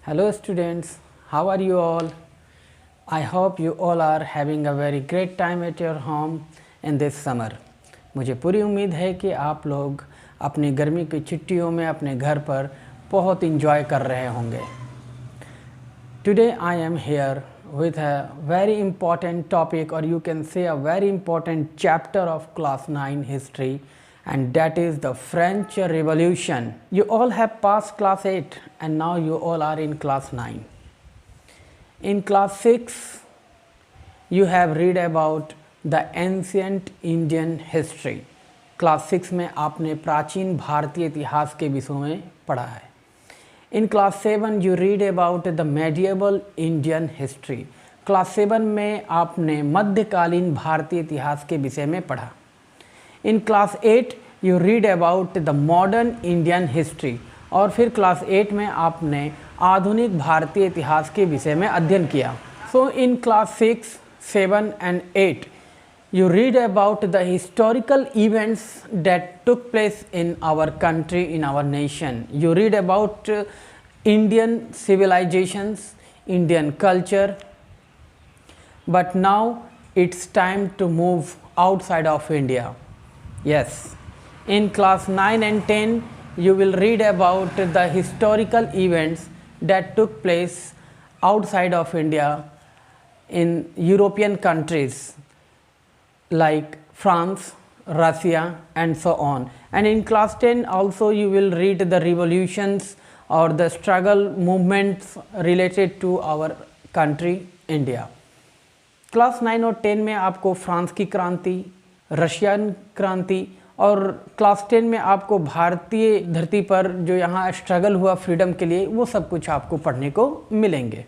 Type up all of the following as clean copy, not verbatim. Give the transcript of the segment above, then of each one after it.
Hello students, how are you all? I hope you all are having a very great time at your home in this summer. मुझे पूरी उम्मीद है कि आप लोग अपनी गर्मी की छुट्टियों में अपने घर पर बहुत इंजॉय कर रहे होंगे. Today I am here with a very important topic, or you can say a very important chapter of class 9 history, and that is the French Revolution. You all have passed class 8 and now you all are in class 9. In class 6 you have read about the ancient Indian history. Class 6 में आपने प्राचीन भारतीय इतिहास के विषयों में पढ़ा है. In class 7 you read about the medieval Indian history. Class 7 में आपने मध्यकालीन भारतीय इतिहास के विषय में पढ़ा. In class 8 you read about the modern Indian history. और फिर क्लास 8 में आपने आधुनिक भारतीय इतिहास के विषय में अध्ययन किया. So in class 6, 7 and 8 you read about the historical events that took place in our country, in our nation. You read about Indian civilizations, Indian culture. But now it's time to move outside of India. Yes, in class 9 and 10 you will read about the historical events that took place outside of India in European countries like France, Russia and so on. And in class 10 also you will read the revolutions or the struggle movements related to our country India. Class 9 और 10 में आपको France की क्रांति, Russian क्रांति और class 10 में आपको भारतीय धरती पर जो यहाँ स्ट्रगल हुआ फ्रीडम के लिए, वो सब कुछ आपको पढ़ने को मिलेंगे.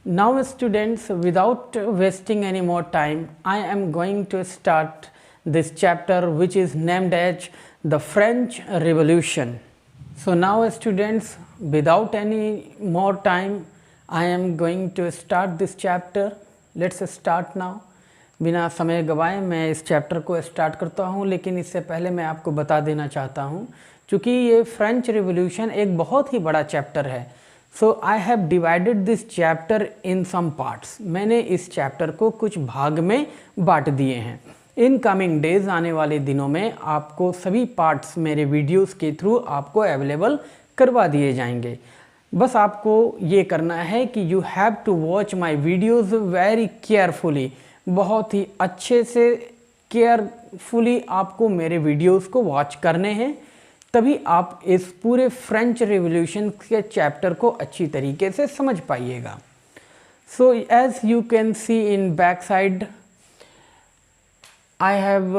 Now students, without wasting any more time, I am going to start this chapter which is named as the French Revolution. So now students, without any more time, I am going to start this chapter. Let's start now. बिना समय गवाए मैं इस chapter को start करता हूँ, लेकिन इससे पहले मैं आपको बता देना चाहता हूँ क्योंकि ये फ्रेंच रिवॉल्यूशन एक बहुत ही बड़ा चैप्टर है. So I have divided this chapter in some parts. मैंने इस चैप्टर को कुछ भाग में बांट दिए हैं. इन कमिंग डेज, आने वाले दिनों में आपको सभी पार्ट्स मेरे वीडियोस के थ्रू आपको अवेलेबल करवा दिए जाएंगे. बस आपको ये करना है कि you have to watch my videos very carefully. बहुत ही अच्छे से केयरफुली आपको मेरे वीडियोस को वॉच करने हैं, तभी आप इस पूरे फ्रेंच रिवॉल्यूशन के चैप्टर को अच्छी तरीके से समझ पाइएगा. So as you can see in back side I have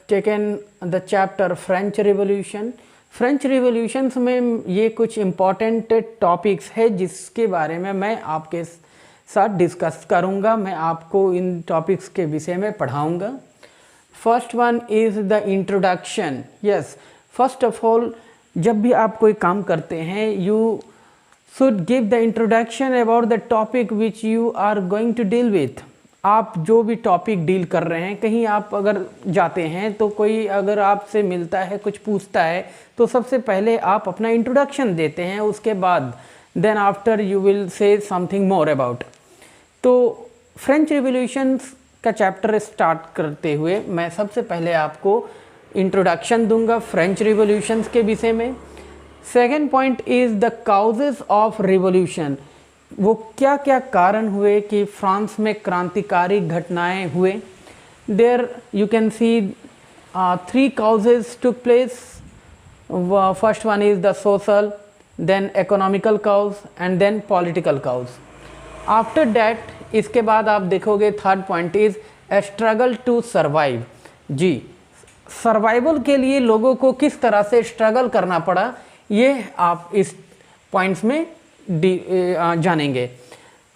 taken the chapter French Revolution. French revolutions में ये कुछ इम्पॉर्टेंट टॉपिक्स है जिसके बारे में मैं आपके साथ डिस्कस करूंगा. मैं आपको इन टॉपिक्स के विषय में पढ़ाऊंगा. First one is the introduction. Yes, first of all जब भी आप कोई काम करते हैं you should give the introduction about the topic which you are going to deal with. आप जो भी टॉपिक डील कर रहे हैं, कहीं आप अगर जाते हैं तो कोई अगर आपसे मिलता है, कुछ पूछता है, तो सबसे पहले आप अपना इंट्रोडक्शन देते हैं. उसके बाद then after you will say something more about. तो फ्रेंच रिवॉल्यूशंस का चैप्टर स्टार्ट करते हुए मैं सबसे पहले आपको इंट्रोडक्शन दूंगा फ्रेंच रिवॉल्यूशंस के विषय में. Second point is the causes of revolution. वो क्या क्या कारण हुए कि फ्रांस में क्रांतिकारी घटनाएं हुए. There you can see 3 causes took place. First one is the social, then economical cause and then political cause. After that इसके बाद आप देखोगे third point is struggle to survive. जी, सर्वाइवल के लिए लोगों को किस तरह से स्ट्रगल करना पड़ा, ये आप इस पॉइंट्स में जानेंगे.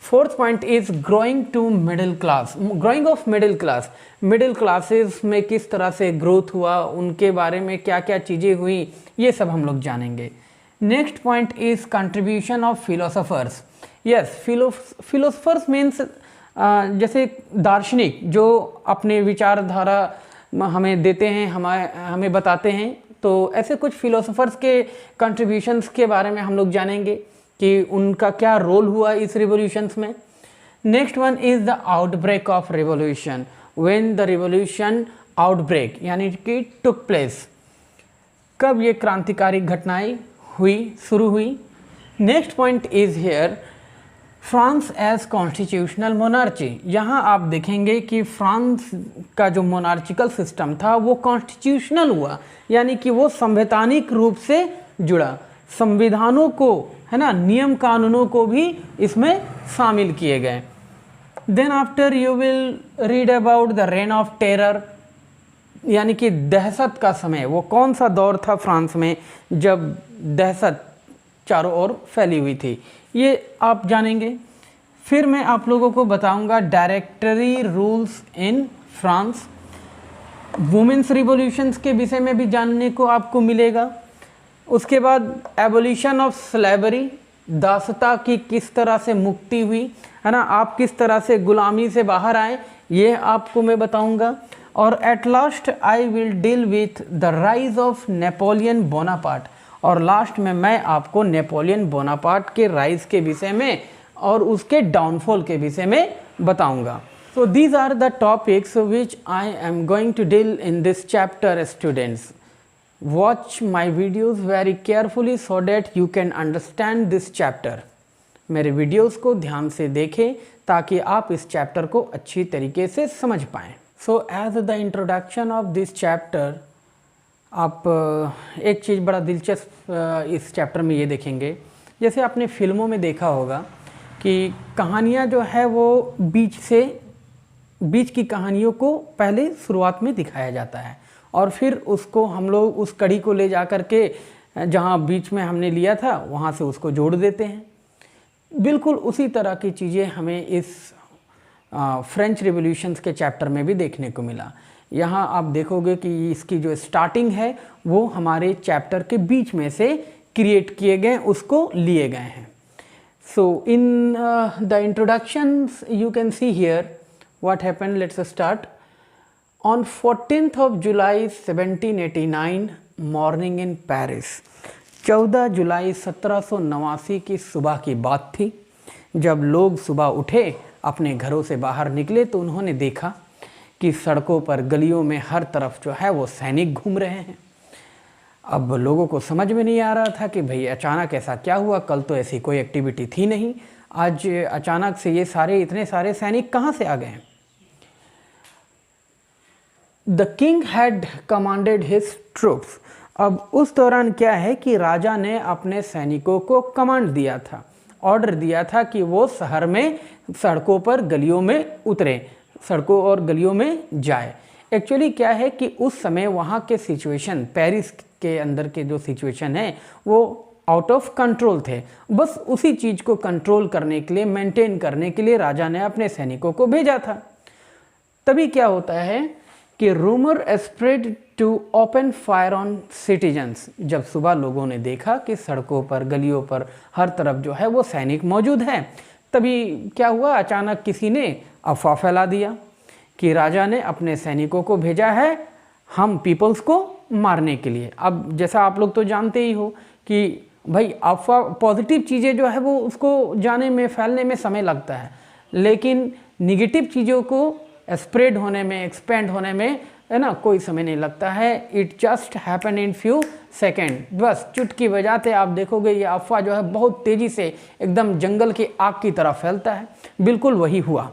Fourth point is growing to middle class. Growing of middle class. Middle classes में किस तरह से ग्रोथ हुआ, उनके बारे में क्या क्या चीज़ें हुई, ये सब हम लोग जानेंगे. Next point is contribution of philosophers. Yes, philosophers means जैसे दार्शनिक जो अपने विचारधारा हमें देते हैं, हमें बताते हैं. तो ऐसे कुछ फिलोसोफर्स के कंट्रीब्यूशंस के बारे में हम लोग जानेंगे. कि उनका क्या रोल हुआ इस रिवॉल्यूशंस में। Next one is the outbreak of revolution, when the revolution outbreak यानी कि टुक प्लेस, कब ये क्रांतिकारी घटनाएं शुरू हुई। Next point is here France as constitutional monarchy. यहाँ आप देखेंगे कि फ्रांस का जो मोनार्चिकल सिस्टम था वो कॉन्स्टिट्यूशनल हुआ, यानी कि वो संवैधानिक रूप से जुड़ा, संविधानों को, है ना, नियम कानूनों को भी इसमें शामिल किए गए। Then after you will read about the reign of terror, यानी कि दहशत का समय। वो कौन सा दौर था फ्रांस में जब दहशत चारों ओर फैली हुई थी, ये आप जानेंगे। फिर मैं आप लोगों को बताऊंगा directory rules in France. Women's revolutions के विषय में भी जानने को आपको मिलेगा। उसके बाद एबोलिशन ऑफ स्लेवरी, दासता की किस तरह से मुक्ति हुई, है ना, आप किस तरह से गुलामी से बाहर आए, ये आपको मैं बताऊंगा। और at last I will deal with the rise of Napoleon Bonaparte, और लास्ट में मैं आपको नेपोलियन बोनापार्ट के राइज के विषय में और उसके डाउनफॉल के विषय में बताऊंगा। So these are the topics which I am going to deal in this chapter. Students, watch my videos very carefully so that you can understand this chapter. मेरे वीडियोज़ को ध्यान से देखें ताकि आप इस चैप्टर को अच्छी तरीके से समझ पाएँ। So as the introduction of this chapter, आप एक चीज़ बड़ा दिलचस्प इस चैप्टर में ये देखेंगे, जैसे आपने फिल्मों में देखा होगा कि कहानियाँ जो है वो बीच की कहानियों को पहले शुरुआत में दिखाया जाता है और फिर उसको हम लोग उस कड़ी को ले जा कर के जहाँ बीच में हमने लिया था वहाँ से उसको जोड़ देते हैं। बिल्कुल उसी तरह की चीज़ें हमें इस फ्रेंच रिवॉल्यूशंस के चैप्टर में भी देखने को मिला। यहाँ आप देखोगे कि इसकी जो स्टार्टिंग है वो हमारे चैप्टर के बीच में से क्रिएट किए गए, उसको लिए गए हैं। So in the introductions you can see here what happened. Let's start. On 14th of July 1789 morning in Paris, 14 जुलाई 1789 की सुबह की बात थी। जब लोग सुबह उठे, अपने घरों से बाहर निकले तो उन्होंने देखा कि सड़कों पर, गलियों में हर तरफ जो है वो सैनिक घूम रहे हैं। अब लोगों को समझ में नहीं आ रहा था कि भाई अचानक ऐसा क्या हुआ, कल तो ऐसी कोई एक्टिविटी थी नहीं, आज अचानक से ये इतने सारे सैनिक कहाँ से आ गए। The king had commanded his troops. अब उस दौरान क्या है कि राजा ने अपने सैनिकों को कमांड दिया था, ऑर्डर दिया था कि वो शहर में सड़कों पर, गलियों में उतरे, सड़कों और गलियों में जाए। एक्चुअली क्या है कि उस समय वहाँ के सिचुएशन, पेरिस के अंदर के जो सिचुएशन है वो आउट ऑफ कंट्रोल थे। बस उसी चीज़ को कंट्रोल करने के लिए, मेंटेन करने के लिए राजा ने अपने सैनिकों को भेजा था। तभी क्या होता है कि rumour spread to open fire on citizens. जब सुबह लोगों ने देखा कि सड़कों पर, गलियों पर हर तरफ जो है वो सैनिक मौजूद हैं, तभी क्या हुआ, अचानक किसी ने अफवाह फैला दिया कि राजा ने अपने सैनिकों को भेजा है हम पीपल्स को मारने के लिए। अब जैसा आप लोग तो जानते ही हो कि भाई अफवाह, पॉजिटिव चीज़ें जो है वो उसको जाने में, फैलने में समय लगता है, लेकिन निगेटिव चीज़ों को स्प्रेड होने में, एक्सपेंड होने में, है ना, कोई समय नहीं लगता है। It just happen in few second. बस चुटकी बजाते आप देखोगे ये अफवाह जो है बहुत तेज़ी से एकदम जंगल की आग की तरह फैलता है। बिल्कुल वही हुआ,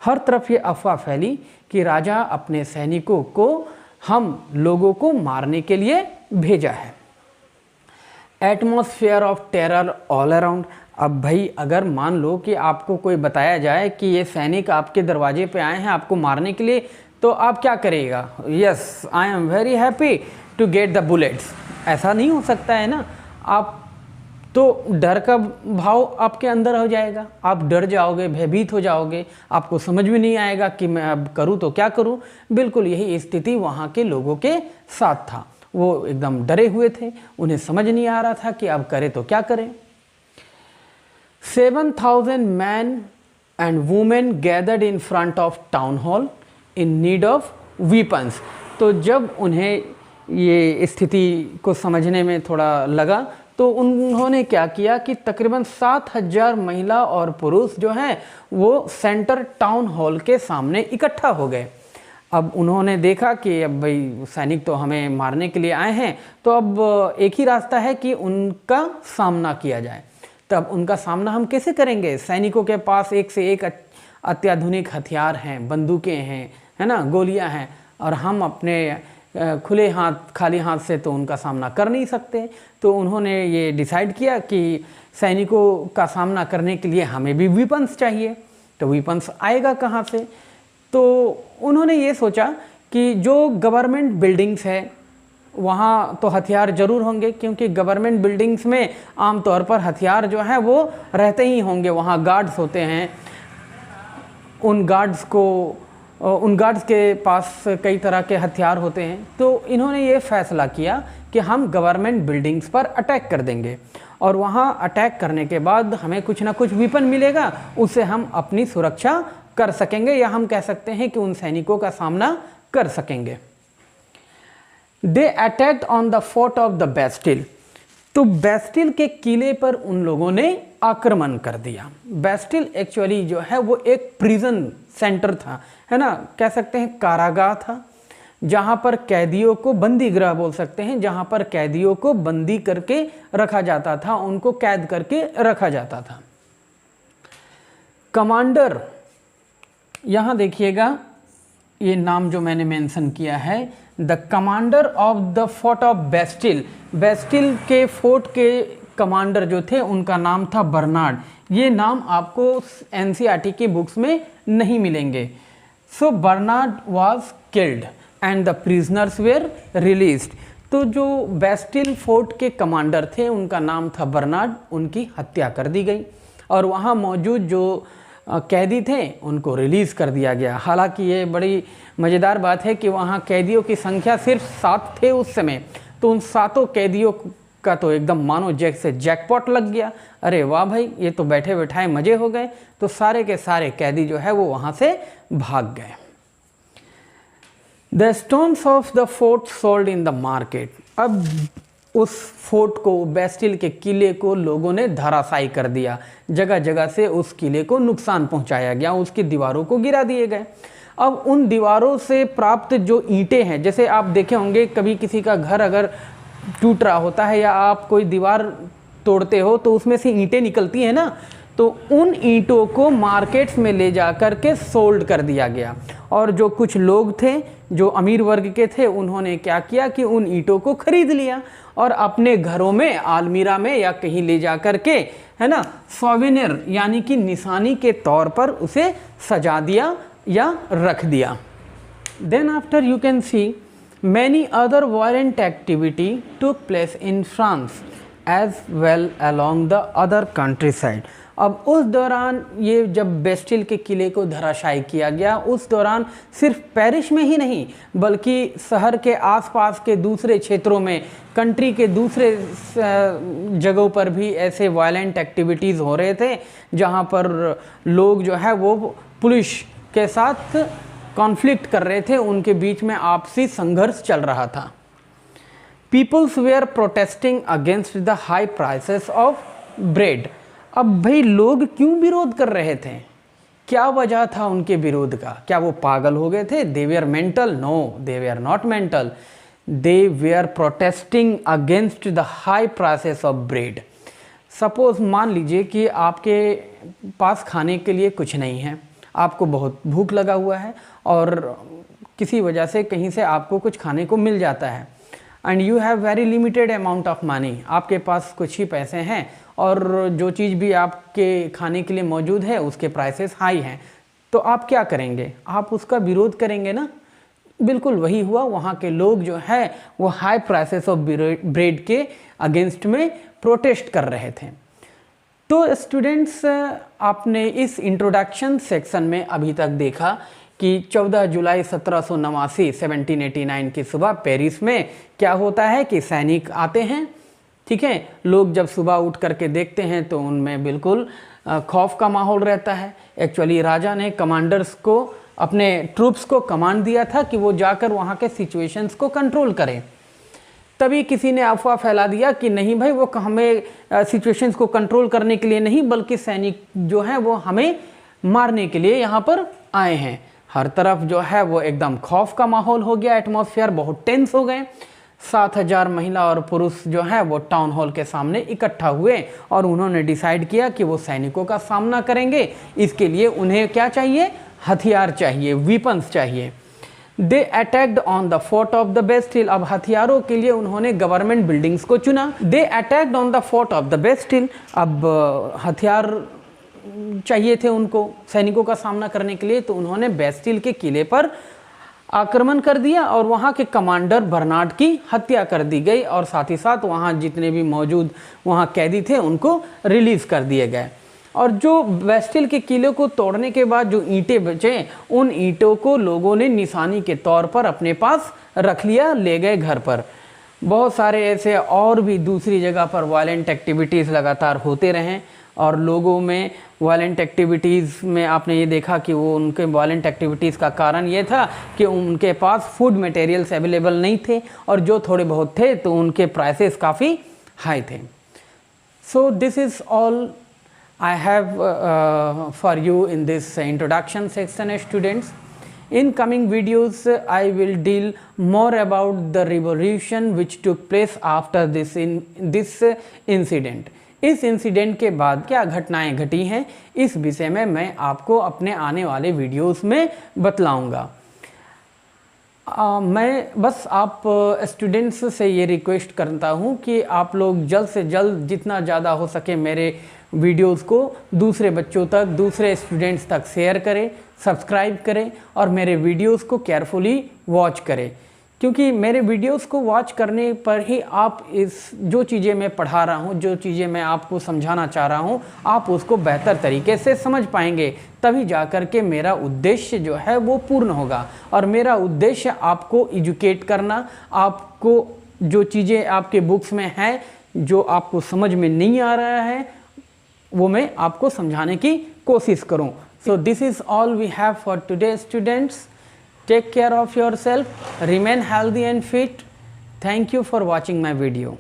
हर तरफ ये अफवाह फैली कि राजा अपने सैनिकों को हम लोगों को मारने के लिए भेजा है। Atmosphere of terror all around. अब भाई अगर मान लो कि आपको कोई बताया जाए कि ये सैनिक आपके दरवाजे पे आए हैं आपको मारने के लिए, तो आप क्या करेगा? Yes, I am very happy to get the bullets. ऐसा नहीं हो सकता है ना। आप तो डर का भाव आपके अंदर हो जाएगा, आप डर जाओगे, भयभीत हो जाओगे, आपको समझ में नहीं आएगा कि मैं अब करूँ तो क्या करूँ। बिल्कुल यही स्थिति वहाँ के लोगों के साथ था। वो एकदम डरे हुए थे, उन्हें समझ नहीं आ रहा था कि अब करें तो क्या करें। 7,000 men and women gathered in front of town hall in need of weapons। तो जब उन्हें ये स्थिति को समझने में थोड़ा लगा तो उन्होंने क्या किया कि तकरीबन 7,000 महिला और पुरुष जो हैं वो सेंटर टाउन हॉल के सामने इकट्ठा हो गए। अब उन्होंने देखा कि अब भाई सैनिक तो हमें मारने के लिए आए हैं, तो अब एक ही रास्ता है कि उनका सामना किया जाए। तब उनका सामना हम कैसे करेंगे? सैनिकों के पास एक से एक अत्याधुनिक हथियार हैं, बंदूकें हैं, है ना, गोलियां हैं, और हम अपने खुले हाथ, खाली हाथ से तो उनका सामना कर नहीं सकते। तो उन्होंने ये डिसाइड किया कि सैनिकों का सामना करने के लिए हमें भी वीपन्स चाहिए। तो वीपन्स आएगा कहाँ से? तो उन्होंने ये सोचा कि जो गवर्नमेंट बिल्डिंग्स है वहाँ तो हथियार ज़रूर होंगे, क्योंकि गवर्नमेंट बिल्डिंग्स में आमतौर पर हथियार जो है वो रहते ही होंगे। वहाँ गार्ड्स होते हैं, उन गार्ड्स के पास कई तरह के हथियार होते हैं। तो इन्होंने ये फैसला किया कि हम गवर्नमेंट बिल्डिंग्स पर अटैक कर देंगे, और वहाँ अटैक करने के बाद हमें कुछ ना कुछ वेपन मिलेगा, उससे हम अपनी सुरक्षा कर सकेंगे, या हम कह सकते हैं कि उन सैनिकों का सामना कर सकेंगे। They attacked on the fort of the Bastille. तो बेस्टिल के किले पर उन लोगों ने आक्रमण कर दिया। बेस्टिल एक्चुअली जो है वो एक प्रिजन सेंटर था, है ना, कह सकते हैं कारागार था, जहाँ पर कैदियों को, बंदी गृह बोल सकते हैं, जहाँ पर कैदियों को बंदी करके रखा जाता था, उनको कैद करके रखा जाता था। कमांडर, यहाँ देखिएगा ये नाम जो मैंने मेंशन किया है, the commander of the fort of Bastille. Bastille के फोर्ट के कमांडर जो थे उनका नाम था बर्नार्ड। ये नाम आपको एनसीईआरटी की बुक्स में नहीं मिलेंगे। So Bernard was killed and the prisoners were released. तो जो बेस्टिल फोर्ट के कमांडर थे उनका नाम था बर्नार्ड, उनकी हत्या कर दी गई, और वहाँ मौजूद जो कैदी थे उनको रिलीज़ कर दिया गया। हालांकि ये बड़ी मज़ेदार बात है कि वहाँ कैदियों की संख्या सिर्फ 7 थे उस समय। तो उन 7 कैदियों का तो एकदम मानो जैसे जैकपॉट लग गया। अरे वाह भाई, ये तो बैठे बैठाए मज़े हो गए। तो सारे के सारे कैदी जो है वो वहाँ से भाग गए। The stones of the fort sold in the market. अब उस फोर्ट को, बेस्टिल के किले को लोगों ने धराशायी कर दिया। जगह जगह से उस किले को नुकसान पहुंचाया गया, उसकी दीवारों को गिरा दिए गए। अब उन दीवारों से प्राप्त जो ईंटें हैं, जैसे आप देखे होंगे कभी किसी का घर अगर टूट रहा होता है या आप कोई दीवार तोड़ते हो तो उसमें से ईंटें निकलती हैं ना, तो उन ईंटों को मार्केट्स में ले जा कर के सोल्ड कर दिया गया। और जो कुछ लोग थे जो अमीर वर्ग के थे, उन्होंने क्या किया कि उन ईंटों को खरीद लिया और अपने घरों में, आलमीरा में या कहीं ले जा कर के, है ना, सोवेनियर यानी कि निशानी के तौर पर उसे सजा दिया या रख दिया। Then after you can see many other violent activity took place in France as well along the other country side. अब उस दौरान ये जब बेस्टिल के किले को धराशायी किया गया, उस दौरान सिर्फ पेरिस में ही नहीं बल्कि शहर के आसपास के दूसरे क्षेत्रों में, कंट्री के दूसरे जगहों पर भी ऐसे वायलेंट एक्टिविटीज़ हो रहे थे, जहाँ पर लोग जो है वो पुलिस के साथ कॉन्फ्लिक्ट कर रहे थे, उनके बीच में आपसी संघर्ष चल रहा था। Peoples were protesting against the high prices of bread. अब भाई लोग क्यों विरोध कर रहे थे? क्या वजह था उनके विरोध का? क्या वो पागल हो गए थे? They were mental? No, they were not mental. They were protesting against the high prices of bread. Suppose मान लीजिए कि आपके पास खाने के लिए कुछ नहीं है, आपको बहुत भूख लगा हुआ है और किसी वजह से कहीं से आपको कुछ खाने को मिल जाता है, and you have very limited amount of money. आपके पास कुछ ही पैसे हैं और जो चीज़ भी आपके खाने के लिए मौजूद है उसके प्राइसेस हाई हैं, तो आप क्या करेंगे? आप उसका विरोध करेंगे ना। बिल्कुल वही हुआ। वहाँ के लोग जो है वो हाई प्राइसेस ऑफ ब्रेड के अगेंस्ट में प्रोटेस्ट कर रहे थे। तो स्टूडेंट्स, आपने इस इंट्रोडक्शन सेक्शन में अभी तक देखा कि 14 जुलाई 1789 1789 की सुबह पेरिस में क्या होता है कि सैनिक आते हैं। ठीक है, लोग जब सुबह उठ करके देखते हैं तो उनमें बिल्कुल खौफ का माहौल रहता है। एक्चुअली राजा ने कमांडर्स को, अपने ट्रूप्स को कमांड दिया था कि वो जाकर वहाँ के सिचुएशंस को कंट्रोल करें। तभी किसी ने अफवाह फैला दिया कि नहीं भाई, वो हमें सिचुएशंस को कंट्रोल करने के लिए नहीं, बल्कि सैनिक जो हैं वो हमें मारने के लिए यहाँ पर आए हैं। हर तरफ जो है वो एकदम खौफ का माहौल हो गया, एटमॉस्फेयर बहुत टेंस हो गए। 7,000 महिला और पुरुष जो है वो टाउन हॉल के सामने इकट्ठा हुए और उन्होंने डिसाइड किया कि वो सैनिकों का सामना करेंगे। इसके लिए उन्हें क्या चाहिए? हथियार चाहिए, वीपन्स चाहिए। They attacked on the fort of the Bastille. अब हथियारों के लिए उन्होंने गवर्नमेंट बिल्डिंग्स को चुना। They attacked on the fort of the Bastille. अब हथियार चाहिए थे उनको सैनिकों का सामना करने के लिए, तो उन्होंने बेस्टिल के किले पर आक्रमण कर दिया और वहाँ के कमांडर बर्नार्ड की हत्या कर दी गई और साथ ही साथ वहाँ जितने भी मौजूद वहाँ कैदी थे उनको रिलीज़ कर दिए गए। और जो बेस्टिल के किले को तोड़ने के बाद जो ईंटें बचे, उन ईंटों को लोगों ने निशानी के तौर पर अपने पास रख लिया, ले गए घर पर। बहुत सारे ऐसे और भी दूसरी जगह पर वायलेंट एक्टिविटीज़ लगातार होते रहें और लोगों में वायलेंट एक्टिविटीज़ में आपने ये देखा कि वो उनके वायलेंट एक्टिविटीज़ का कारण ये था कि उनके पास फूड मटेरियल्स अवेलेबल नहीं थे और जो थोड़े बहुत थे तो उनके प्राइसेस काफ़ी हाई थे। सो this is all I have for you in this introduction section, students. In coming videos I will deal more about the revolution which took place after this incident. इस इंसिडेंट के बाद क्या घटनाएं घटी हैं, इस विषय में मैं आपको अपने आने वाले वीडियोस में बतलाऊंगा। मैं बस आप स्टूडेंट्स से ये रिक्वेस्ट करता हूँ कि आप लोग जल्द से जल्द जितना ज़्यादा हो सके मेरे वीडियोस को दूसरे बच्चों तक, दूसरे स्टूडेंट्स तक शेयर करें, सब्सक्राइब करें और मेरे वीडियोस को केयरफुली वॉच करें, क्योंकि मेरे वीडियोस को वॉच करने पर ही आप इस जो चीज़ें मैं पढ़ा रहा हूँ, जो चीज़ें मैं आपको समझाना चाह रहा हूँ, आप उसको बेहतर तरीके से समझ पाएंगे। तभी जा कर के मेरा उद्देश्य जो है वो पूर्ण होगा। और मेरा उद्देश्य आपको एजुकेट करना, आपको जो चीज़ें आपके बुक्स में हैं, जो आपको समझ में नहीं आ रहा है, वो मैं आपको समझाने की कोशिश करूं। So this is all we have for today students. Take care of your self, remain healthy and fit. Thank you for watching my video.